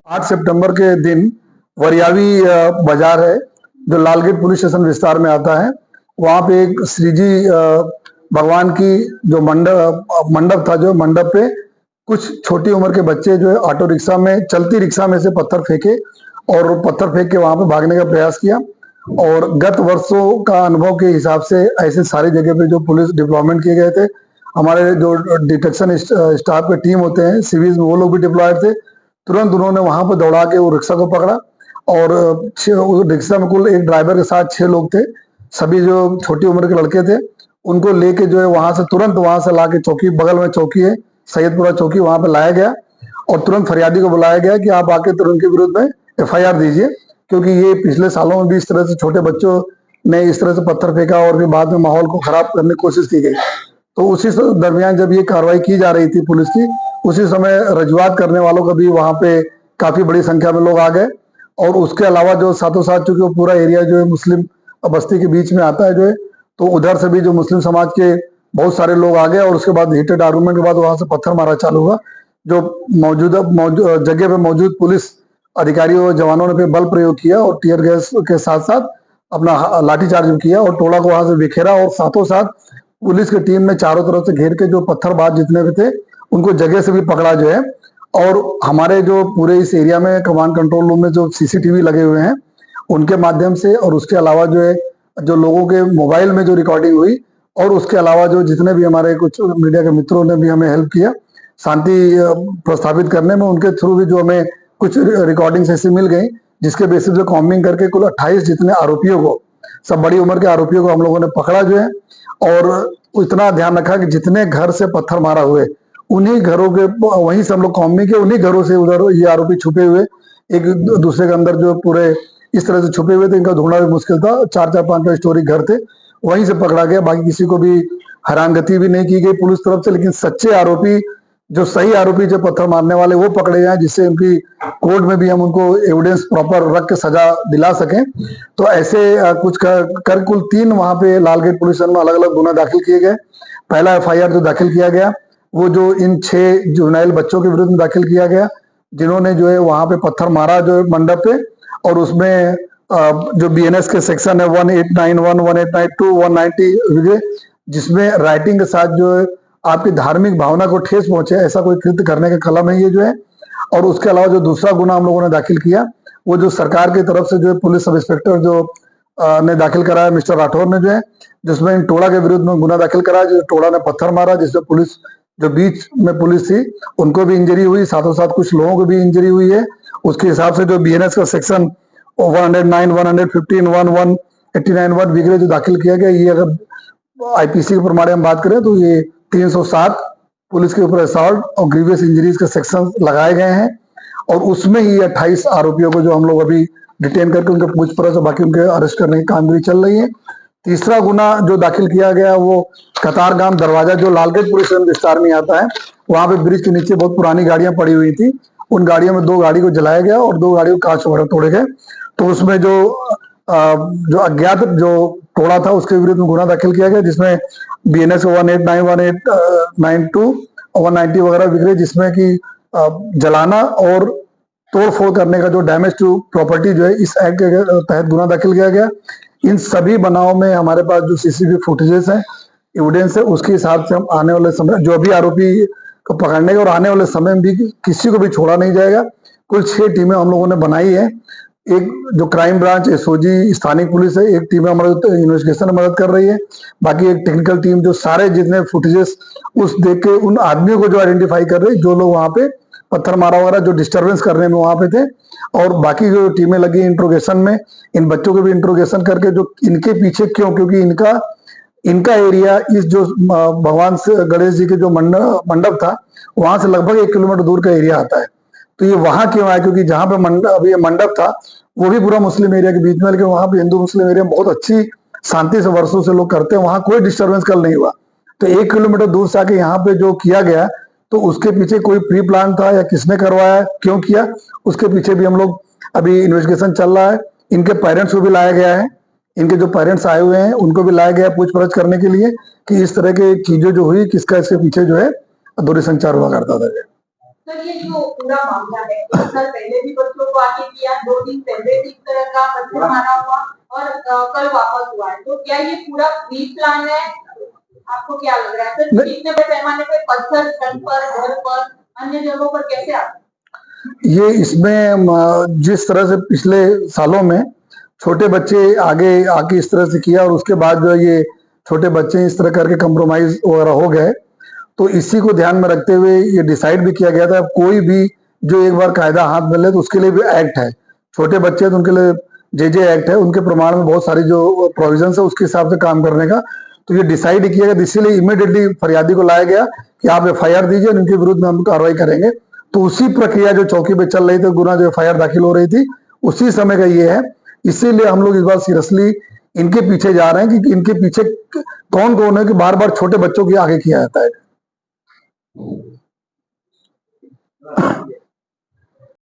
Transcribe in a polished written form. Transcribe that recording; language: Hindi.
8 सितंबर के दिन वरियावी बाजार है जो लालगेट पुलिस स्टेशन विस्तार में आता है। वहां पे एक श्री जी भगवान की जो मंडप था, जो मंडप पे कुछ छोटी उम्र के बच्चे जो है ऑटो रिक्शा में, चलती रिक्शा में से पत्थर फेंके और पत्थर फेंक के वहां पे भागने का प्रयास किया। और गत वर्षों का अनुभव के हिसाब से ऐसे सारी जगह पे जो पुलिस डिप्लॉयमेंट किए गए थे, हमारे जो डिटेक्शन स्टाफ के टीम होते हैं सिविल में, वो लोग भी डिप्लॉयड थे। तुरंत उन्होंने वहां पर दौड़ा के वो रिक्शा को पकड़ा और रिक्शा में कुल एक ड्राइवर के साथ 6 लोग थे, सभी जो छोटी उम्र के लड़के थे। उनको लेके जो है वहां से तुरंत वहां से लाके चौकी, बगल में चौकी है सैयदपुरा चौकी, वहां पे लाया गया और तुरंत फरियादी को बुलाया गया कि आप आके तुरंत के विरुद्ध में FIR दीजिए, क्योंकि ये पिछले सालों में भी इस तरह से छोटे बच्चों ने इस तरह से पत्थर फेंका और फिर बाद में माहौल को खराब करने की कोशिश की गई। तो उसी दरमियान जब ये कार्रवाई की जा रही थी पुलिस की, उसी समय रजुआत करने वालों का भी वहां पे काफी बड़ी संख्या में लोग आ गए। और उसके अलावा जो साथों साथ, चूंकि वो पूरा एरिया जो है मुस्लिम बस्ती के बीच में आता है जो है, तो उधर से भी जो मुस्लिम समाज के बहुत सारे लोग आ गए और उसके बाद हीटेड आर्गूमेंट के बाद वहां से पत्थर मारा चालू हुआ। जो मौजूदा जगह पे मौजूद पुलिस अधिकारियों और जवानों ने पे बल प्रयोग किया और टीयर गैस के साथ साथ अपना लाठीचार्ज किया और टोला को वहां से बिखेरा। और साथों साथ पुलिस की टीम ने चारों तरफ से घेर के जो पत्थरबाज जितने भी थे उनको जगह से भी पकड़ा जो है। और हमारे जो पूरे इस एरिया में कमांड कंट्रोल रूम में जो CCTV लगे हुए हैं उनके माध्यम से, और उसके अलावा जो है जो लोगों के मोबाइल में जो रिकॉर्डिंग हुई, और उसके अलावा जो जितने भी हमारे कुछ मीडिया के मित्रों ने भी हमें हेल्प किया शांति प्रस्थापित करने में, उनके थ्रू भी जो हमें कुछ रिकॉर्डिंग्स ऐसी मिल गई जिसके बेसिस पे कॉम्बिंग करके कुल 28 जितने आरोपियों को, सब बड़ी उम्र के आरोपियों को हम लोगों ने पकड़ा जो है। और इतना ध्यान रखा कि जितने घर से पत्थर मारा हुए उन्हीं घरों के, वहीं से हम लोग कॉम्बिंग के उन्हीं घरों से उधर ये आरोपी छुपे हुए एक दूसरे के अंदर जो पूरे इस तरह से छुपे हुए थे, इनका ढूंढना भी मुश्किल था। 4-4, 5-5 स्टोरी घर थे, वहीं से पकड़ा गया। बाकी किसी को भी हैरानगति भी नहीं की गई पुलिस तरफ से, लेकिन सच्चे आरोपी, जो सही आरोपी जो पत्थर मारने वाले, वो पकड़े जाए, जिससे उनकी कोर्ट में भी हम उनको एविडेंस प्रॉपर रख के सजा दिला सकें। तो ऐसे कुछ कर कुल 3 वहां पे लालगेट पुलिस स्टेशन में अलग अलग गुना दाखिल किए गए। पहला FIR जो दाखिल किया गया वो जो इन 6 जुवेनाइल बच्चों के विरुद्ध में दाखिल किया गया, जिन्होंने जो है वहां पे पत्थर मारा जो है मंडप पे। और उसमें जो BNS के सेक्शन है 1891, 1892, 190, जिसमें राइटिंग के साथ जो है आपकी धार्मिक भावना को ठेस पहुंचे ऐसा कोई कृत्य करने का कलम है ये जो है। और उसके अलावा जो दूसरा गुना हम लोगों ने दाखिल किया वो जो सरकार की तरफ से जो है पुलिस सब इंस्पेक्टर जो ने दाखिल कराया, मिस्टर राठौर ने जो है, जिसमें इन टोला के विरुद्ध में गुना दाखिल कराया, जो टोला ने पत्थर मारा, जिसमें पुलिस जो बीच में पुलिस थी उनको भी इंजरी हुई, साथों साथ कुछ लोगों को भी इंजरी हुई है। उसके हिसाब से जो BNS का सेक्शन 109, 115, 189 वगैरह जो दाखिल किया गया, ये अगर IPC के प्रमाण हम बात करें तो ये 307 पुलिस के ऊपर असॉल्ट और ग्रीवियस इंजरीज के सेक्शन लगाए गए हैं। और उसमें ही 28 आरोपियों को जो हम लोग अभी डिटेन करके उनके पूछपरछ और बाकी उनके अरेस्ट करने की कामगिरी चल रही है। तीसरा गुना जो दाखिल किया गया वो कतारगाम दरवाजा जो लालगेट पुलिस स्टेशन विस्तार में आता है, वहां पे ब्रिज के नीचे बहुत पुरानी गाड़ियां पड़ी हुई थी, उन गाड़ियों में 2 गाड़ी को जलाया गया और 2 गाड़ियों को कांच वगैरह तोड़े गए। तो उसमें जो अज्ञात जो टोला था उसके विरुद्ध में गुना दाखिल किया गया, जिसमें BNS 189, 1892 और 190 वगैरह, जिसमें कि जलाना और तोड़फोड़ करने का जो डैमेज टू प्रॉपर्टी जो है इस एक्ट के तहत गुना दाखिल किया गया। इन सभी बनावों में हमारे पास जो CCTV फुटेजेस है, एविडेंस है, उसके हिसाब से हम आने वाले समय जो भी आरोपी को पकड़ने का और आने वाले समय में भी किसी को भी छोड़ा नहीं जाएगा। कुल 6 टीमें हम लोगों ने बनाई है। एक जो क्राइम ब्रांच SOG स्थानीय पुलिस है, एक टीम हमारे इन्वेस्टिगेशन में मदद कर रही है, बाकी एक टेक्निकल टीम जो सारे जितने फुटेजेस उस देख के उन आदमियों को जो आइडेंटिफाई कर रही है जो लोग वहां पे पत्थर मारा वगैरह जो डिस्टरबेंस करने में वहां पे थे। और बाकी जो टीमें लगी इंट्रोगेशन में, इन बच्चों को भी इंट्रोगेशन करके जो इनके पीछे क्यों, क्योंकि इनका एरिया इस जो भगवान से गणेश जी के जो मंडप था वहां से लगभग 1 किलोमीटर दूर का एरिया आता है। तो ये वहां क्यों आया, क्योंकि जहां पे अभी ये मंडप था वो भी पूरा मुस्लिम एरिया के बीच में, लेकिन वहां पे हिंदू मुस्लिम एरिया बहुत अच्छी शांति से वर्षों से लोग करते हैं, वहां कोई डिस्टर्बेंस कल नहीं हुआ। तो 1 किलोमीटर दूर से आके यहाँ पे जो किया गया, तो उसके पीछे कोई प्री प्लान था या किसने करवाया, क्यों किया, उसके पीछे भी हम लोग अभी इन्वेस्टिगेशन चल रहा है। इनके पेरेंट्स को भी लाया गया है, इनके जो पेरेंट्स आए हुए हैं उनको भी लाया गया पूछपरछ करने के लिए कि इस तरह की चीजें जो हुई किसका इसके पीछे जो है दूरसंचार हुआ करता था। सर ये जो पूरा मामला है, 1 साल पहले भी बच्चों को आगे किया, 2 दिन पहले भी इस तरह का पत्थर मारा हुआ और कल वापस हुआ है, तो क्या ये पूरा प्री प्लान है? आपको क्या लग रहा है सर, इतने बड़े पैमाने पे पत्थर सड़क पर, घर पर, अन्य जगहों पर कैसे आते? ये इसमें जिस तरह से पिछले सालों में छोटे बच्चे आगे आके इस तरह से किया और उसके बाद जो ये छोटे बच्चे इस तरह करके कंप्रोमाइज वगैरह हो गए, तो इसी को ध्यान में रखते हुए ये डिसाइड भी किया गया था कोई भी जो एक बार कायदा हाथ में ले तो उसके लिए भी एक्ट है। छोटे बच्चे तो उनके लिए जे एक्ट है, उनके प्रमाण में बहुत सारी जो प्रोविजन है उसके हिसाब से काम करने का। तो ये डिसाइड किया गया, इसीलिए इमीडिएटली फरियादी को लाया गया कि आप FIR दीजिए, इनके विरुद्ध में हम कार्रवाई करेंगे। तो उसी प्रक्रिया जो चौकी पे चल रही थी, गुना जो FIR दाखिल हो रही थी, उसी समय का ये है। इसीलिए हम लोग इस बार सीरियसली इनके पीछे जा रहे हैं कि इनके पीछे कौन कौन है कि बार बार छोटे बच्चों के आगे किया जाता है।